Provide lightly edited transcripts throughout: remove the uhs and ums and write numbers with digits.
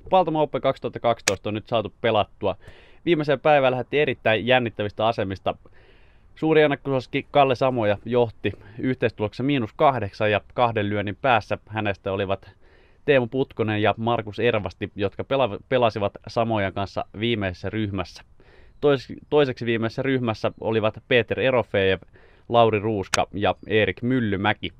Baltimore Open 2012 on nyt saatu pelattua. Viimeiseen päivään lähdettiin erittäin jännittävistä asemista. Suuri ennakkosuosikki Kalle Samoja johti yhteistuloksessa -8 ja 2 lyönnin päässä hänestä olivat Teemu Putkonen ja Markus Ervasti, jotka pelasivat Samojan kanssa viimeisessä ryhmässä. Toiseksi viimeisessä ryhmässä olivat Peter Erofeev, Lauri Ruuska ja Erik Myllymäki.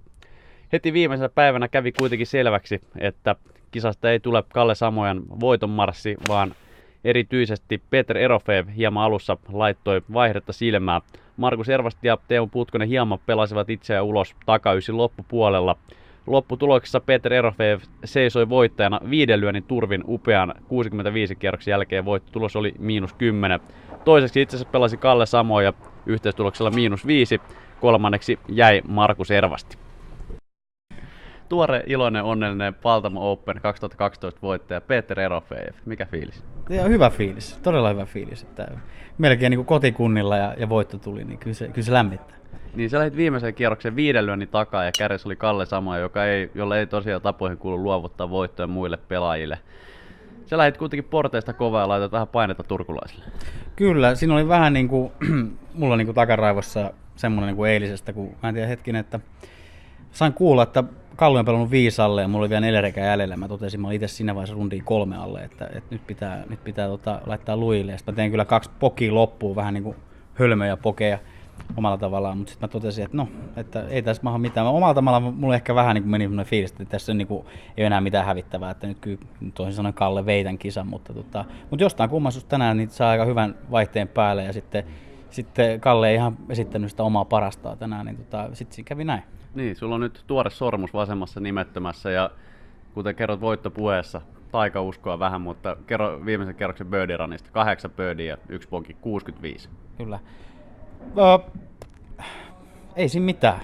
Heti viimeisenä päivänä kävi kuitenkin selväksi, että kisasta ei tule Kalle Samojan voitonmarssi, vaan erityisesti Peter Erofeev hieman alussa laittoi vaihdetta silmään. Markus Ervasti ja Teemu Putkonen hieman pelasivat itseään ulos takaysin loppupuolella. Lopputuloksessa Peter Erofeev seisoi voittajana 5 lyönnin turvin upean 65 kierroksen jälkeen. Voittotulos oli -10. Toiseksi itse asiassa pelasi Kalle Samoja yhteistuloksella -5. Kolmanneksi jäi Markus Ervasti. Tuore, iloinen, onnellinen Baltimore Open 2012 voittaja Peter Erofeev. Mikä fiilis? Hyvä fiilis, todella hyvä fiilis. Että melkein niin kuin kotikunnilla ja voitto tuli, niin kyllä se lämmittää. Niin sä lähdit viimeisen kierroksen 5 lyönnin takaa ja kärjessä oli Kalle Samoja, jolle ei tosiaan tapoihin kuulu luovuttaa voittoja muille pelaajille. Sä lähdit kuitenkin porteista kovaa ja laitat vähän painetta turkulaisille. Kyllä, siinä oli vähän niin kuin, mulla niin kuin takaraivossa semmoinen niin kuin eilisestä, kun mä en tiedä hetkinen, että sain kuulla, että Kallu on pelannut 5 alle ja mulla oli vielä 4 reikää jäljellä. Mä totesin, mä olin itse siinä vaiheessa rundiin 3 alle, että nyt pitää laittaa luille. Ja sitten mä tein kyllä 2 pokia loppuun, vähän niin kuin hölmöjä pokeja omalla tavallaan, mutta sitten mä totesin, että ei tässä maha mitään. Omalla tavallaan mulla ehkä vähän niin kuin meni semmoinen fiilis, että tässä niin kuin, ei ole enää mitään hävittävää, että nyt kyllä toisin sanoen Kalle veitän kisan, mutta jostain kummallisuus tänään niin saa aika hyvän vaihteen päälle ja sitten Kalle ei ihan esittänyt sitä omaa parastaan tänään, niin sitten siinä kävi näin. Niin, sulla on nyt tuore sormus vasemmassa nimettömässä ja kuten kerrot voittopuheessa, taikauskoa vähän, mutta kerro viimeisen kerroksen birdie-runista. 8 birdiä ja 1 bogi, 65. Kyllä. Ei siinä mitään.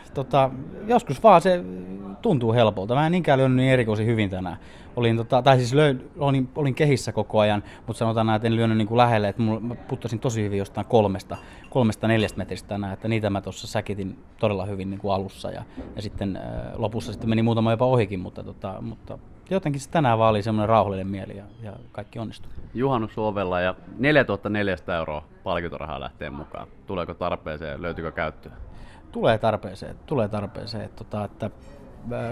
Joskus vaan se tuntuu helpolta. Mä en niinkään lyönyt niin erikoisen hyvin tänään. Olin kehissä koko ajan, mutta sanotaan näin, että en lyönyt niin kuin lähelle. Että mä puttasin tosi hyvin jostain 3-4 metristä tänään, että niitä mä tuossa säkitin todella hyvin niin kuin alussa. Ja sitten lopussa sitten meni muutama jopa ohikin, mutta jotenkin se tänään vaan oli semmoinen rauhallinen mieli ja kaikki onnistui. Juhannus ovella ja 4400 € palkintorahaa lähtee mukaan. Tuleeko tarpeeseen, löytyykö käyttöä? Tulee tarpeeseen. Että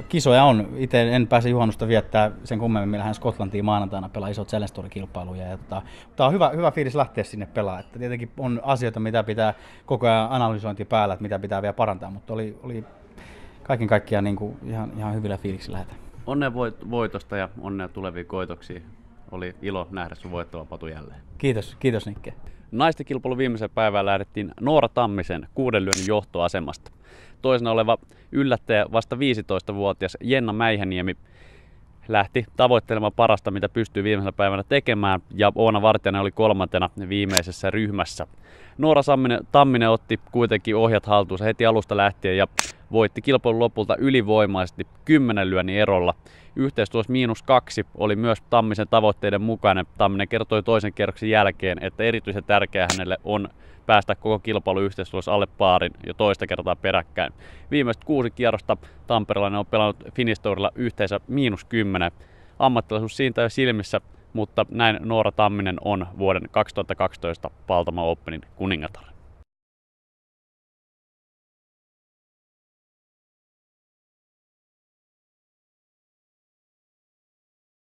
kisoja on. Itse en pääse juhannusta viettää sen kummemmin. Meillähän Skotlantiin maanantaina pelaa isot Challenge Tour-kilpailuja. Tämä on hyvä fiilis lähteä sinne pelaamaan. Että tietenkin on asioita, mitä pitää koko ajan analysointi päällä, että mitä pitää vielä parantaa, mutta oli kaiken kaikkiaan niin kuin ihan hyvillä fiiliksillä lähdetään. Onnea voitosta ja onnea tuleviin koitoksiin. Oli ilo nähdä sun voittava Patu jälleen. Kiitos Nikke. Naisten kilpailun viimeisen päivään lähdettiin Noora Tammisen 6 lyönnin johtoasemasta. Toisena oleva yllättäjä vasta 15-vuotias Jenna Mäihäniemi lähti tavoittelemaan parasta, mitä pystyy viimeisenä päivänä tekemään, ja Oona Vartiainen oli 3. viimeisessä ryhmässä. Noora Tamminen otti kuitenkin ohjat haltuunsa heti alusta lähtien ja voitti kilpailun lopulta ylivoimaisesti 10 lyönnin erolla. Yhteistulos -2 oli myös Tammisen tavoitteiden mukainen. Tamminen kertoi toisen kierroksen jälkeen, että erityisen tärkeää hänelle on päästä koko kilpailun yhteistulos alle paarin jo toista kertaa peräkkäin. Viimeiset 6 kierrosta tamperelainen on pelannut Finnish Tourilla yhteensä -10. Ammattilaisuus siitä jo silmissä, mutta näin Noora Tamminen on vuoden 2012 Baltimore Openin kuningatar.